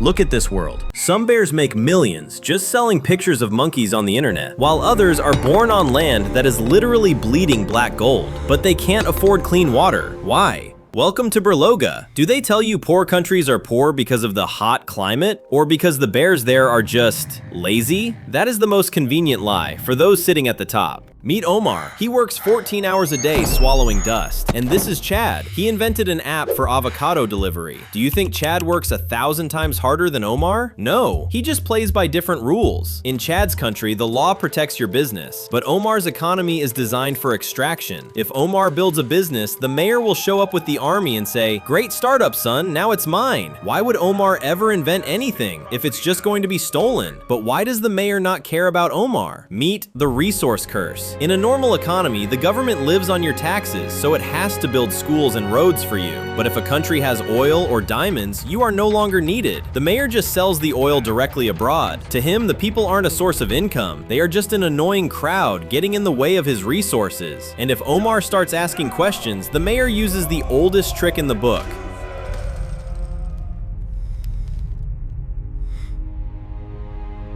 Look at this world. Some bears make millions just selling pictures of monkeys on the internet, while others are born on land that is literally bleeding black gold, but they can't afford clean water. Why? Welcome to Berloga. Do they tell you poor countries are poor because of the hot climate, or because the bears there are just lazy? That is the most convenient lie for those sitting at the top. Meet Omar. He works 14 hours a day swallowing dust. And this is Chad. He invented an app for avocado delivery. Do you think Chad works 1,000 times harder than Omar? No. He just plays by different rules. In Chad's country, the law protects your business, but Omar's economy is designed for extraction. If Omar builds a business, the mayor will show up with the army and say, "Great startup, son, now it's mine." Why would Omar ever invent anything if it's just going to be stolen? But why does the mayor not care about Omar? Meet the resource curse. In a normal economy, the government lives on your taxes, so it has to build schools and roads for you. But if a country has oil or diamonds, you are no longer needed. The mayor just sells the oil directly abroad. To him, the people aren't a source of income. They are just an annoying crowd getting in the way of his resources. And if Omar starts asking questions, the mayor uses the oldest trick in the book.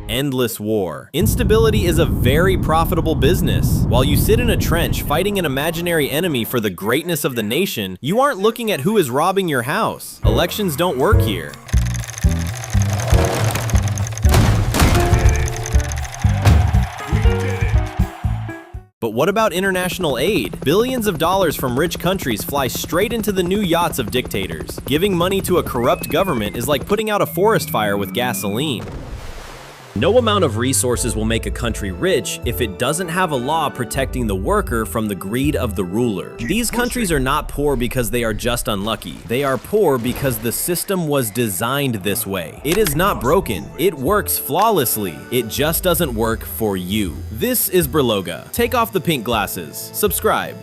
Endless war. Instability is a very profitable business. While you sit in a trench fighting an imaginary enemy for the greatness of the nation, you aren't looking at who is robbing your house. Elections don't work here. But what about international aid? Billions of dollars from rich countries fly straight into the new yachts of dictators. Giving money to a corrupt government is like putting out a forest fire with gasoline. No amount of resources will make a country rich if it doesn't have a law protecting the worker from the greed of the ruler. These countries are not poor because they are just unlucky. They are poor because the system was designed this way. It is not broken. It works flawlessly. It just doesn't work for you. This is Berloga. Take off the pink glasses. Subscribe.